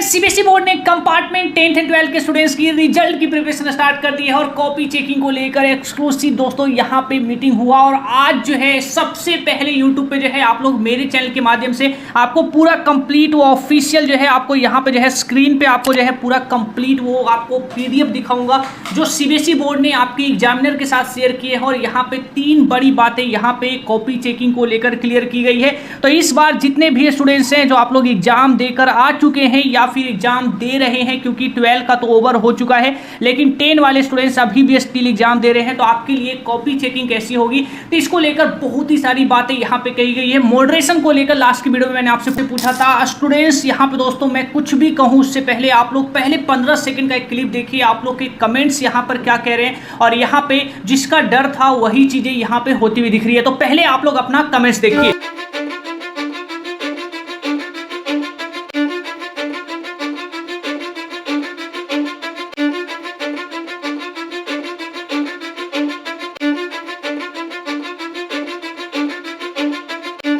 CBSE board ने compartment 10th and 12th के students की रिजल्ट की प्रिपरेशन स्टार्ट कर दी है और कॉपी चेकिंग को लेकर एक्सक्लूसिव दोस्तों यहां पे मीटिंग हुआ। और आज जो है सबसे पहले यूट्यूब पे जो है आप लोग मेरे चैनल के माध्यम से आपको पूरा कंप्लीट वो ऑफिशियल जो है आपको यहां पे जो है स्क्रीन पे आपको जो है पूरा कंप्लीट वो आपको पीडीएफ दिखाऊंगा जो सीबीएसई बोर्ड ने आपके एग्जामिनर के साथ शेयर किए हैं। और यहाँ पे 3 बड़ी बातें यहाँ पे कॉपी चेकिंग को लेकर क्लियर की गई है। तो इस बार जितने भी स्टूडेंट्स हैं जो आप लोग एग्जाम देकर आ चुके हैं या फिर एग्जाम दे रहे हैं, क्योंकि 12 का तो ओवर हो चुका है लेकिन 10 वाले स्टूडेंट्स अभी भी स्टिल एग्जाम दे रहे हैं, तो आपके लिए कॉपी चेकिंग कैसी होगी तो इसको लेकर बहुत ही सारी बातें यहाँ पे कही गई है। मॉडरेशन को लेकर लास्ट की वीडियो में मैंने आपसे पूछा था स्टूडेंट्स, यहाँ पे दोस्तों मैं कुछ भी कहूँ उससे पहले आप लोग पहले 15 सेकंड का एक क्लिप देखिए, आप लोग के कमेंट्स यहाँ पर क्या कह रहे हैं और यहाँ पे जिसका डर था वही चीजें यहाँ पे होती हुई दिख रही है। तो पहले आप लोग अपना कमेंट्स देखिए।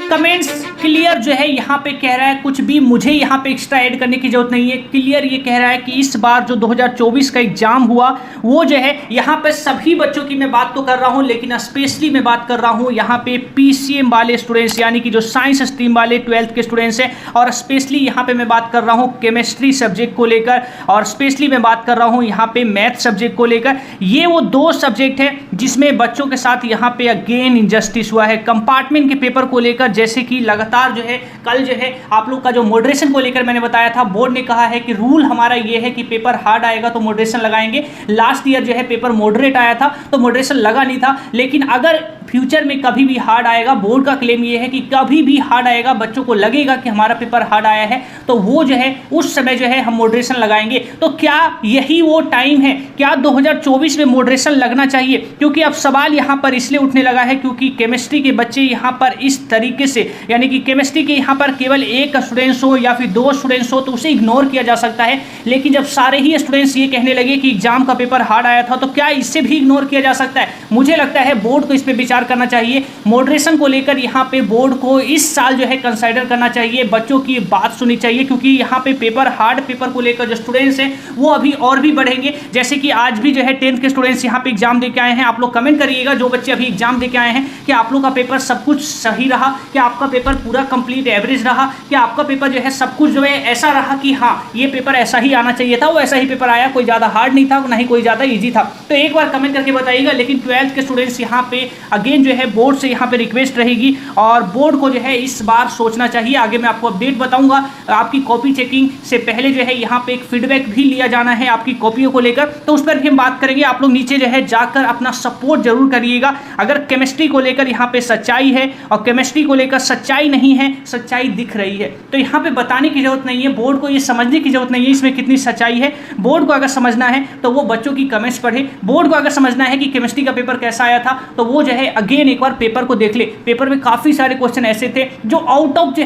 कमेंट्स क्लियर जो है यहाँ पे कह रहा है, कुछ भी मुझे यहाँ पे एक्स्ट्रा ऐड करने की जरूरत नहीं है। क्लियर ये कह रहा है कि इस बार जो 2024 का एग्जाम हुआ वो जो है यहाँ पे सभी बच्चों की मैं बात तो कर रहा हूँ, लेकिन स्पेशली मैं बात कर रहा हूँ यहाँ पे पीसीएम वाले स्टूडेंट्स यानी कि जो साइंस स्ट्रीम वाले 12th के स्टूडेंट्स हैं। और स्पेशली यहाँ पे मैं बात कर रहा हूँ केमिस्ट्री सब्जेक्ट को लेकर और स्पेशली मैं बात कर रहा हूँ यहाँ पे मैथ सब्जेक्ट को लेकर। ये वो 2 सब्जेक्ट है जिसमें बच्चों के साथ यहाँ पे अगेन इनजस्टिस हुआ है। कंपार्टमेंट के पेपर को लेकर जैसे कि लगातार जो है कल जो है आप लोग का जो मॉडरेशन को लेकर मैंने बताया था, बोर्ड ने कहा है कि रूल हमारा ये है कि पेपर हार्ड आएगा तो मॉडरेशन लगाएंगे। लास्ट ईयर जो है पेपर मॉडरेट आया था तो मॉडरेशन लगा नहीं था, लेकिन अगर फ्यूचर में कभी भी हार्ड आएगा, बोर्ड का क्लेम ये है कि कभी भी हार्ड आएगा, बच्चों को लगेगा कि हमारा पेपर हार्ड आया है तो वो जो है उस समय जो है हम मॉडरेशन लगाएंगे। तो क्या यही वो टाइम है, क्या 2024 में मॉडरेशन लगना चाहिए? क्योंकि अब सवाल यहाँ पर इसलिए उठने लगा है क्योंकि केमिस्ट्री के बच्चे यहाँ पर इस तरीके से यानी कि केमिस्ट्री के यहाँ पर केवल 1 स्टूडेंट्स हो या फिर 2 स्टूडेंट्स हो तो उसे इग्नोर किया जा सकता है, लेकिन जब सारे ही स्टूडेंट्स ये कहने लगे कि एग्जाम का पेपर हार्ड आया था तो क्या इससे भी इग्नोर किया जा सकता है? मुझे लगता है बोर्ड को इस पर विचार करना चाहिए। मॉडरेशन को लेकर यहाँ पे बोर्ड को इस साल जो है कंसिडर करना चाहिए, बच्चों की बात सुननी चाहिए, क्योंकि यहाँ पे पेपर हार्ड पेपर को लेकर जो स्टूडेंट्स हैं वो अभी और भी बढ़ेंगे। जैसे कि आज भी जो है 10th के स्टूडेंट्स यहाँ पे एग्जाम दे के आए हैं। आप लोग कमेंट करिएगा जो बच्चे अभी एग्जाम दे के आए हैं कि आप लोग का पेपर सब कुछ सही रहा, कि आपका पेपर पूरा कंप्लीट एवरेज रहा, कि आपका पेपर जो है सब कुछ जो है ऐसा रहा कि हाँ ये पेपर ऐसा ही आना चाहिए था, वो ऐसा ही पेपर आया, कोई ज़्यादा हार्ड नहीं था ना ही कोई ज़्यादा ईजी था। तो एक बार कमेंट करके बताइएगा। लेकिन 12th के स्टूडेंट्स यहाँ पे अगेन जो है बोर्ड से यहाँ पे रिक्वेस्ट रहेगी और बोर्ड को जो है इस बार सोचना चाहिए। आगे मैं आपको अपडेट बताऊंगा। आपकी कॉपी चेकिंग से पहले जो है यहाँ पे एक फीडबैक भी लिया जाना है आपकी कॉपियों को लेकर, तो उस पर भी हम बात करेंगे। आप लोग नीचे जो है जाकर अपना सपोर्ट जरूर करिएगा। अगर केमिस्ट्री को लेकर यहाँ पे सच्चाई है और केमिस्ट्री को लेकर सच्चाई नहीं है, सच्चाई दिख रही है, तो यहाँ पे बताने की जरूरत नहीं है, बोर्ड को ये समझने की जरूरत नहीं है इसमें कितनी सच्चाई है। बोर्ड को अगर समझना है तो वो बच्चों की कमेंट्स पढ़े। बोर्ड को अगर समझना है कि केमिस्ट्री का पेपर कैसा आया था तो वो जो है अगेन एक बार पेपर को देख ले। पेपर में काफी सारे क्वेश्चन ऐसे थे जो आउट ऑफ जो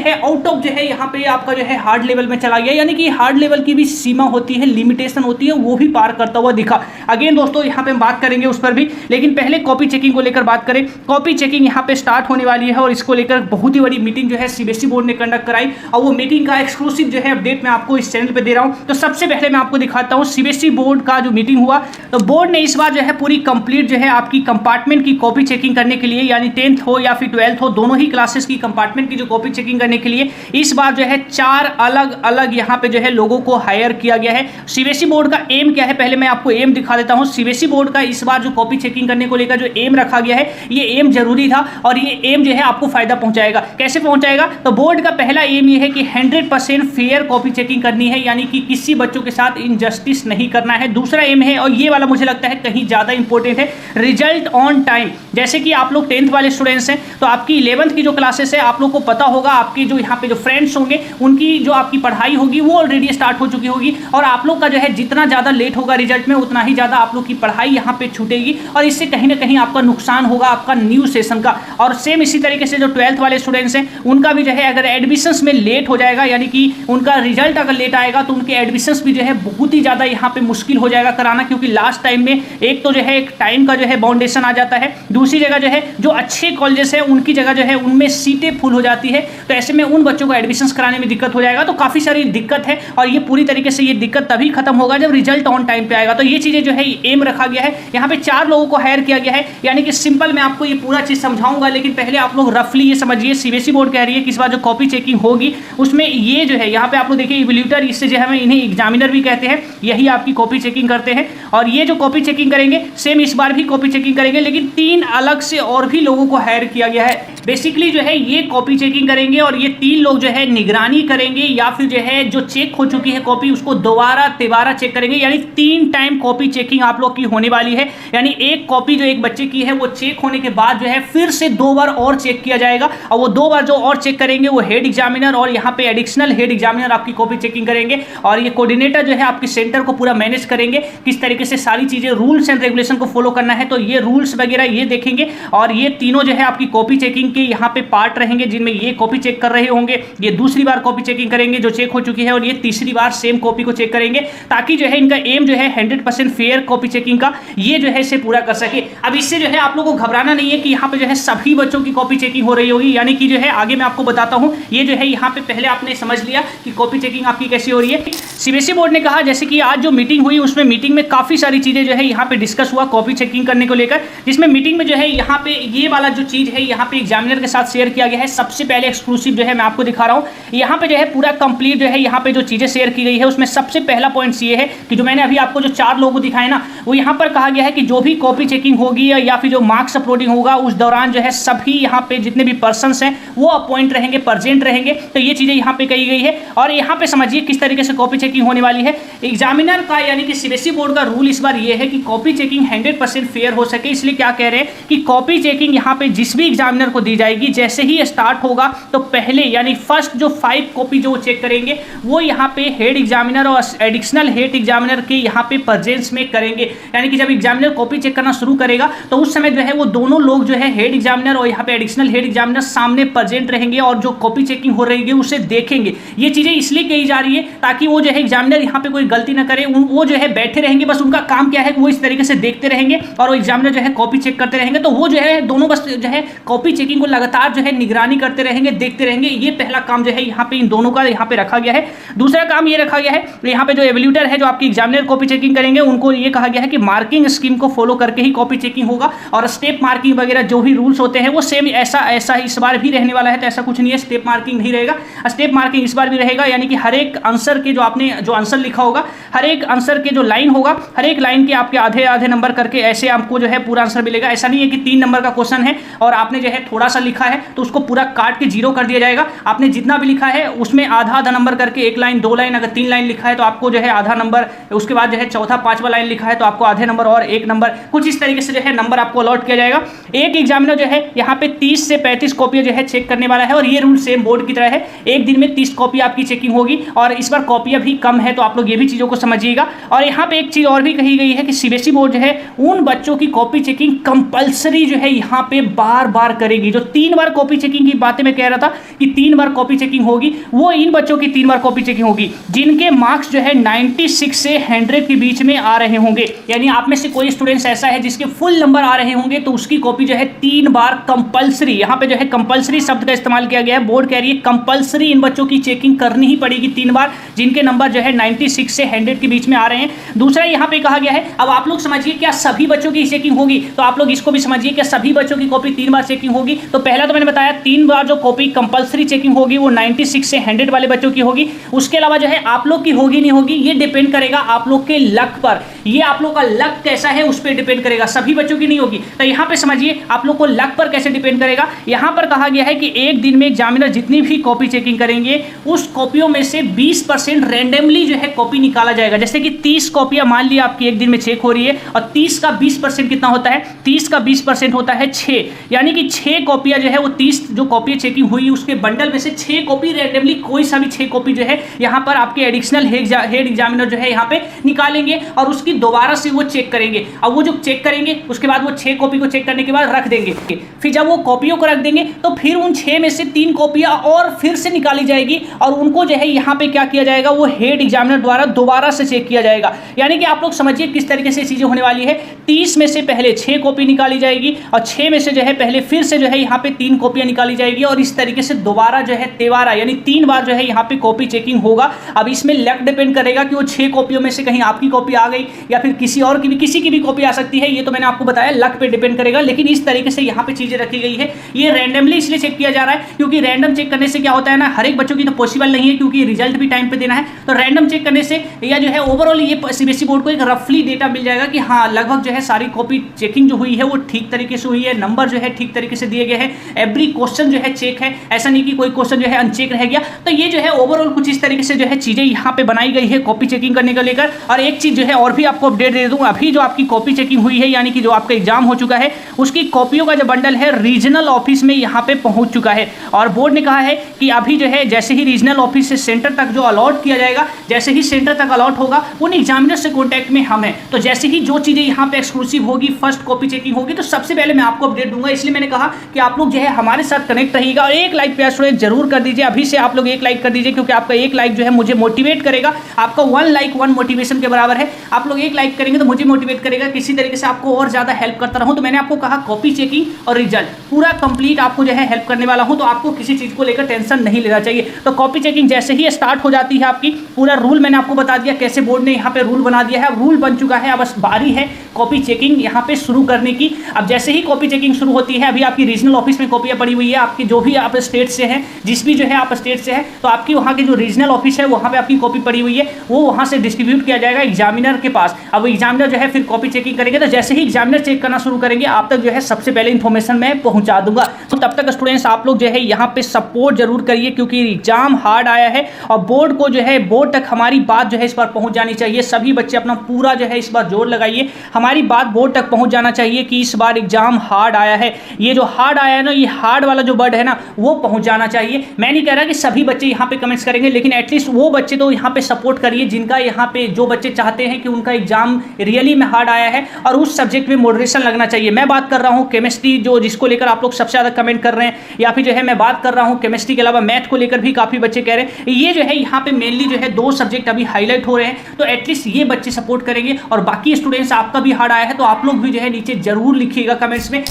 है यहाँ पे आपका जो है हार्ड लेवल में चला गया, यानी कि हार्ड लेवल की भी सीमा होती है, लिमिटेशन होती है, वो भी पार करता हुआ दिखा। अगेन दोस्तों यहाँ पे हम बात करेंगे उस पर भी, लेकिन पहले कॉपी चेकिंग को लेकर बात करें। कॉपी चेकिंग यहाँ पे स्टार्ट होने वाली है और इसको लेकर बहुत ही बड़ी मीटिंग जो है सीबीएसई बोर्ड ने कंडक्ट कराई और वो मीटिंग का एक्सक्लूसिव जो है अपडेट मैं आपको इस चैनल पे दे रहा हूँ। तो सबसे पहले मैं आपको दिखाता हूँ सीबीएसई बोर्ड का जो मीटिंग हुआ। तो बोर्ड ने इस बार जो है पूरी कंप्लीट जो है आपकी कंपार्टमेंट की कॉपी चेकिंग करने के लिए, यानी 10th हो या फिर 12th हो, दोनों ही क्लासेस की कंपार्टमेंट की जो कॉपी चेकिंग करने के लिए इस बार जो है 4 अलग अलग यहाँ पे जो है लोगों को हायर किया गया है। सीबीएसई बोर्ड का एम क्या है, पहले मैं आपको एम दिखा देता हूँ। सीबीएसई बोर्ड का इस बार जो कॉपी चेकिंग करने को लेकर जो एम रखा गया है, ये एम जरूरी था और ये एम जो है आपको फायदा पहुंचाएगा। कैसे पहुंचाएगा? तो बोर्ड का पहला एम ये है कि 100% फेयर कॉपी चेकिंग करनी है, यानी कि किसी बच्चों के साथ इनजस्टिस नहीं करना है। दूसरा एम है, और ये वाला मुझे लगता है कहीं ज्यादा इंपॉर्टेंट है, रिजल्ट ऑन टाइम। जैसे कि आप लोग 10th वाले स्टूडेंट्स हैं तो आपकी 11th की जो क्लासेस है आप लोग को पता होगा, आपके जो यहाँ पे जो फ्रेंड्स होंगे उनकी जो आपकी पढ़ाई होगी वो ऑलरेडी स्टार्ट हो चुकी होगी और आप लोग का जो है जितना ज़्यादा लेट होगा रिजल्ट में उतना ही ज़्यादा आप लोग की पढ़ाई यहाँ पे छूटेगी और इससे कहीं ना कहीं आपका नुकसान होगा आपका न्यू सेशन का। और सेम इसी तरीके से जो 12th वाले स्टूडेंट्स हैं उनका उनका भी जो है अगर एडमिशंस में लेट हो जाएगा, यानी कि उनका रिजल्ट अगर लेट आएगा तो उनके एडमिशंस भी जो है बहुत ही ज़्यादा यहाँ पे मुश्किल हो जाएगा कराना, क्योंकि लास्ट टाइम में एक तो जो है एक टाइम का जो है बाउंडेशन आ जाता है, दूसरी जगह जो है जो अच्छे कॉलेजेस है उनकी जगह जो है उनमें सीटें फुल हो जाती है, तो ऐसे में उन बच्चों को एडमिशंस कराने में दिक्कत हो जाएगा। तो काफ़ी सारी दिक्कत है और ये पूरी तरीके से ये दिक्कत तभी खत्म होगा जब रिजल्ट ऑन टाइम पे आएगा। तो ये चीज़ें जो है एम रखा गया है। यहाँ पे 4 लोगों को हायर किया गया है, यानी कि सिंपल मैं आपको ये पूरा चीज़ समझाऊंगा, लेकिन पहले आप लोग रफली ये समझिए सीबीएसई बोर्ड कह रही है कि इस बार जो कॉपी चेकिंग होगी उसमें ये जो है यहाँ पे आप लोग देखिए इवैल्यूएटर, इससे जो है इन्हें एग्जामिनर भी कहते हैं, यही आपकी कॉपी चेकिंग करते हैं। और ये जो कॉपी चेकिंग करेंगे सेम इस बार भी कॉपी चेकिंग करेंगे, लेकिन 3 अलग से और भी लोगों को हायर किया गया है। बेसिकली जो है ये कॉपी चेकिंग करेंगे और ये 3 लोग जो है निगरानी करेंगे, या फिर जो है जो चेक हो चुकी है कॉपी उसको दोबारा चेक करेंगे, यानी 3 टाइम कॉपी चेकिंग आप लोग की होने वाली है। यानी एक कॉपी जो एक बच्चे की है वो चेक होने के बाद जो है फिर से 2 बार और चेक किया जाएगा, और वो 2 बार जो और चेक करेंगे वो हेड एग्जामिनर और यहाँ पे एडिशनल हेड एग्जामिनर आपकी कॉपी चेकिंग करेंगे, और ये कोऑर्डिनेटर जो है आपके सेंटर को पूरा मैनेज करेंगे, किस तरीके से सारी चीजें रूल्स एंड रेगुलेशन को फॉलो करना है, तो ये रूल्स वगैरह ये देखेंगे। और ये तीनों जो है आपकी कॉपी चेकिंग के यहाँ पे पार्ट रहेंगे, जिनमें ये कॉपी चेक कर रहे होंगे, ये दूसरी बार कॉपी चेकिंग करेंगे जो चेक हो चुकी है, और ये तीसरी बार सेम कॉपी को चेक करेंगे, ताकि जो है इनका एम जो है 100% फेयर कॉपी चेकिंग का ये जो है इसे पूरा कर सके। अब इससे जो है आप लोगों को घबराना नहीं है कि यहाँ पे जो है सभी बच्चों की कॉपी चेकिंग हो रही होगी, यानी कि जो है आगे मैं आपको बताता हूँ। ये जो है यहाँ पे पहले आपने समझ लिया कि कॉपी चेकिंग आपकी कैसी हो रही है। सीबीएसई बोर्ड ने कहा, जैसे कि आज जो मीटिंग हुई उसमें मीटिंग में काफी सारी चीजें जो है यहाँ पे डिस्कस हुआ कॉपी चेकिंग करने को लेकर, जिसमें मीटिंग में जो है यहाँ पे ये वाला जो चीज है यहाँ पे एग्जामिनर के साथ शेयर किया गया है। सबसे पहले एक्सक्लूसिव जो है मैं आपको दिखा रहा हूँ, यहाँ पे जो है पूरा कंप्लीट जो है यहाँ पे जो चीजें शेयर की गई है उसमें सबसे पहला पॉइंट ये है कि जो मैंने अभी आपको जो 4 लोगों दिखाए ना, वो यहाँ पर कहा गया है कि जो भी कॉपी चेकिंग होगी या फिर जो मार्क्स अपलोडिंग होगा उस दौरान जो है सभी यहाँ पे जितने भी पर्सन्स हैं वो अपॉइंट रहेंगे, प्रेजेंट रहेंगे। तो ये चीजें यहाँ पे कही गई है, और यहाँ पे समझिए किस तरीके से कॉपी चेकिंग होने वाली है। एग्जामिनर का यानी कि सीबीएसई बोर्ड का रूल इस बार ये है कि कॉपी चेकिंग 100% फेयर हो सके, इसलिए क्या कह रहे हैं कि कॉपी चेकिंग यहाँ पे जिस भी एग्जामिनर को दी जाएगी जैसे ही स्टार्ट होगा तो पहले यानी फर्स्ट जो 5 कॉपी जो चेक करेंगे वो यहाँ पे हेड एग्जामिनर और एडिशनल हेड एग्जामिनर के यहाँ पे प्रेजेंस में करेंगे। यानी कि जब एग्जामिनर कॉपी चेक करना शुरू करेगा तो उस समय जो है वो दोनों लोग जो है हेड एग्जामिनर और यहाँ पे एडिशनल हेड एग्जामिनर सामने प्रेजेंट रहेंगे और जो कॉपी चेकिंग हो रही है उसे देखेंगे। ये चीजें इसलिए कही जा रही है ताकि वो जो है एग्जामिनर यहाँ पे कोई गलती ना करे, वो जो है बैठे रहेंगे, बस उनका काम क्या है वो इस तरीके से देखते रहेंगे और वो एग्जामिनर जो है कॉपी चेक करते रहेंगे। तो वो जो है दोनों बस जो है कॉपी चेकिंग को लगातार जो है निगरानी करते रहेंगे, देखते रहेंगे। ये पहला काम जो है यहाँ पे इन दोनों का यहाँ पे रखा गया है। दूसरा काम ये रखा गया है, यहाँ पे जो एवैल्यूएटर है जो आपकी एग्जामिनर कॉपी चेकिंग करेंगे उनको ये कहा गया है कि मार्किंग स्कीम को फॉलो करके ही कॉपी चेकिंग होगा, और स्टेप मार्किंग वगैरह जो भी रूल्स होते हैं वो सेम ऐसा इस बार भी रहने वाला है। तो ऐसा कुछ नहीं है, स्टेप मार्किंग नहीं रहेगा, स्टेप मार्किंग इस बार भी रहेगा। यानी कि हर एक आंसर के जो आपने जो आंसर लिखा होगा, हर एक आंसर के जो लाइन होगा, हर एक लाइन के आपके आधे आधे नंबर करके ऐसे आपको जो है पूरा आंसर मिलेगा। ऐसा नहीं है कि 3 नंबर का क्वेश्चन है और आपने जो है थोड़ा सा लिखा है तो उसको पूरा काट के 0 कर दिया जाएगा। आपने जितना भी लिखा है उसमें आधा आधा नंबर करके 1 लाइन 2 लाइन, अगर 3 लाइन लिखा है तो आपको जो है आधा नंबर, उसके बाद जो है चौथा 5वां लाइन लिखा है तो आपको आधे नंबर और 1 नंबर, कुछ इस तरीके से जो है नंबर आपको अलॉट किया जाएगा। एक एग्जामिनर जो है यहाँ पे 30 से 35 कॉपी जो है चेक करने वाला है, और ये रूल सेम बोर्ड की तरह है, एक दिन में 30 कॉपी आपकी चेकिंग होगी, और इस बार कॉपियां भी कम है तो आप लोग ये भी चीजों को समझिएगा। और यहाँ पे एक चीज और भी कही गई है कि सीबीएसई बोर्ड जो है उन बच्चों की कॉपी चेकिंग कंपलसरी जो है यहाँ पे बार बार करेगी। जो 3 बार कॉपी चेकिंग की बातें मैं कह रहा था कि 3 बार कॉपी चेकिंग होगी, वो इन बच्चों की 3 बार कॉपी चेकिंग होगी जिनके मार्क्स जो है 96 से 100 के बीच में आ रहे होंगे। यानी आप में से कोई स्टूडेंट्स ऐसा है जिसके फुल नंबर आ रहे होंगे तो उसकी कॉपी जो है 3 बार कंपलसरी, यहाँ पे जो है कंपलसरी शब्द का इस्तेमाल किया गया है, बोर्ड कह रही है कंपलसरी इन बच्चों की चेकिंग करनी ही पड़ेगी 3 बार, जिनके नंबर जो है 96 से 100 के बीच में आ रहे हैं। दूसरा यहाँ पे कहा गया है, अब आप लोग समझिए क्या सभी बच्चों की चेकिंग होगी, तो आप लोग इसको भी समझिए क्या सभी बच्चों की कॉपी 3 बार चेकिंग होगी। तो पहला तो मैंने बताया 3 बार जो कॉपी कंपलसरी चेकिंग होगी वो 96 से 100 वाले बच्चों की होगी। उसके अलावा जो है आप लोग की होगी नहीं होगी ये डिपेंड करेगा आप लोग के लक पर, ये आप लोग का लक कैसा है उस पर डिपेंड करेगा, सभी बच्चों की नहीं होगी। तो यहाँ पे समझिए आप लोग को लक पर कैसे डिपेंड करेगा। यहाँ पर कहा गया है कि एक दिन में एग्जामिनर जितनी भी कॉपी चेकिंग करेंगे उस कॉपियों में से 20% रैंडमली जो है कॉपी निकाला जाएगा। जैसे कि 30 कॉपियां मान लिया आपकी एक दिन में चेक हो रही है, और 30 का 20% कितना होता है, 30 का 20% होता है 6, यानी कि 6 कॉपियां जो है वो 30 जो कॉपी चेकिंग हुई उसके बंडल में से 6 कॉपी रैंडमली कोई सा भी 6 कॉपी जो है यहाँ पर आपके एडिशनल हेड एग्जामिनर जो है यहाँ पे निकालेंगे और उसकी दोबारा से वो चेक करेंगे। अब वो जो चेक करेंगे उसके बाद वो 6 कॉपी को चेक करने के बाद रख देंगे। फिर जब वो कॉपियों को रख देंगे तो फिर उन 6 में से 3 कॉपियां और फिर से निकाली जाएगी और उनको जो है यहाँ पे क्या किया जाएगा, वो हेड एग्जामिनर द्वारा दोबारा से चेक किया जाएगा। यानी कि आप लोग समझिए किस तरीके से चीजें होने वाली है। 30 में से पहले 6 कॉपी निकाली जाएगी और 6 में से जो है पहले फिर से जो है यहाँ पे 3 कॉपियां निकाली जाएगी और इस तरीके से दोबारा जो है तेवारा यानी 3 बार जो है यहाँ पे कॉपी चेकिंग होगा। अब इसमें लक डिपेंड करेगा कि वो 6 कॉपियों में से कहीं आपकी कॉपी आ गई या फिर किसी और की भी, किसी की भी कॉपी आ सकती है। ये तो मैंने आपको बताया लक पे डिपेंड करेगा, लेकिन इस तरीके से यहाँ पे चीजें रखी गई है। ये रैंडमली इसलिए चेक किया जा रहा है क्योंकि रैंडम चेक करने से क्या होता है ना, हर एक बच्चों की तो पॉसिबल नहीं है क्योंकि रिजल्ट भी टाइम पे देना है। तो रैंडम चेक करने से या जो है ओवरऑल ये सीबीएसई बोर्ड को एक रफली डेटा मिल जाएगा कि हाँ लगभग जो है सारी कॉपी चेकिंग जो हुई है वो ठीक तरीके से हुई है, नंबर जो है ठीक तरीके से दिए गए हैं, एवरी क्वेश्चन जो है चेक है, ऐसा नहीं कि कोई क्वेश्चन जो है अनचेक रह गया। तो ये जो है ओवरऑल कुछ इस तरीके से जो है चीजें यहाँ पे बनाई गई है कॉपी चेकिंग करने को लेकर। और एक चीज जो है और भी आपको अपडेट दे दूं, अभी जो आपकी कॉपी चेकिंग हुई है यानी कि जो आपका एग्जाम हो चुका है उसकी कॉपियों का जो बंडल है रीजनल ऑफिस में यहाँ पे पहुंच चुका है। और बोर्ड ने कहा है कि अभी जो है जैसे ही रीजनल ऑफिस से सेंटर तक जो अलॉट किया जाएगा, जैसे ही सेंटर तक अलॉट होगा उन एग्जामिनर से कॉन्टैक्ट में हम हैं। तो जैसे ही जो चीजें यहाँ पे एक्सक्लूसिव होगी, फर्स्ट कॉपी चेकिंग होगी, तो सबसे पहले मैं आपको अपडेट दूंगा। इसलिए मैंने कहा कि आप लोग जो है हमारे साथ कनेक्ट रहिएगा और एक लाइक प्यार स्टूडेंट जरूर कर दीजिए। अभी से आप लोग एक लाइक कर दीजिए क्योंकि आपका एक लाइक जो है मुझे मोटिवेट करेगा। आपका 1 लाइक 1 मोटिवेशन के बराबर है। आप लोग एक लाइक करेंगे तो मुझे मोटिवेट करेगा, किसी तरीके से आपको और ज्यादा हेल्प करता रहूं। तो मैंने आपको कहा कॉपी चेकिंग और रिजल्ट पूरा कंप्लीट आपको जो है हेल्प करने वाला हूं, तो आपको किसी चीज को लेकर टेंशन नहीं लेना चाहिए। तो कॉपी चेकिंग जैसे ही स्टार्ट हो जाती है आपकी, पूरा रूल मैंने आपको बता दिया कैसे बोर्ड ने यहाँ पे रूल बना दिया है, रूल बन चुका है। अब बस बारी है कॉपी चेकिंग यहाँ पे शुरू करने की। अब जैसे ही कॉपी चेकिंग शुरू होती है, अभी आपकी रीजनल ऑफिस में कॉपियां पड़ी हुई है आपकी, जो भी आप स्टेट से हैं, जिस भी जो है आप स्टेट से हैं, तो आपकी वहाँ की जो रीजनल ऑफिस है वहाँ पे आपकी कॉपी पड़ी हुई है, वो वहाँ से डिस्ट्रीब्यूट किया जाएगा एग्जामिनर के पास। अब एग्जामिनर जो है फिर कॉपी चेकिंग करेंगे, तो जैसे ही एग्जामिनर चेक करना शुरू करेंगे आप तक जो है सबसे पहले इन्फॉर्मेशन मैं पहुंचा दूंगा। तो तब तक स्टूडेंट्स आप लोग जो है यहाँ पे सपोर्ट जरूर करिए क्योंकि एग्जाम हार्ड आया है और बोर्ड को जो है बोर्ड तक हमारी बात जो है इस बार पहुंच जानी चाहिए। सभी बच्चे अपना पूरा जो है इस बार जोर लगाइए, हमारी बात बोर्ड तक पहुंच जाना चाहिए कि इस बार एग्जाम हार्ड आया है। ये जो हार्ड आया है ना, ये हार्ड वाला जो वर्ड है ना वो पहुंच जाना चाहिए। मैं नहीं कह रहा कि सभी बच्चे यहाँ पे कमेंट्स करेंगे, लेकिन एटलीस्ट वो बच्चे तो यहाँ पे सपोर्ट करिए जिनका यहाँ पे जो बच्चे चाहते हैं कि उनका एग्जाम रियली में हार्ड आया है और उस सब्जेक्ट में मॉडरेशन लगना चाहिए। मैं बात कर रहा हूँ केमिस्ट्री, जो जिसको लेकर आप लोग सबसे ज्यादा कमेंट कर रहे हैं, या फिर जो है मैं बात कर रहा हूँ केमिस्ट्री के अलावा मैथ को लेकर भी काफी बच्चे कह रहे हैं। ये जो है यहाँ पे मेनली जो है 2 सब्जेक्ट अभी हाईलाइट हो रहे हैं, तो एटलीस्ट ये बच्चे सपोर्ट करेंगे। और बाकी स्टूडेंट्स आपका भी हार्ड आया है तो आप लोग भी जो है नीचे जरूर लिखिएगा कमेंट्स में।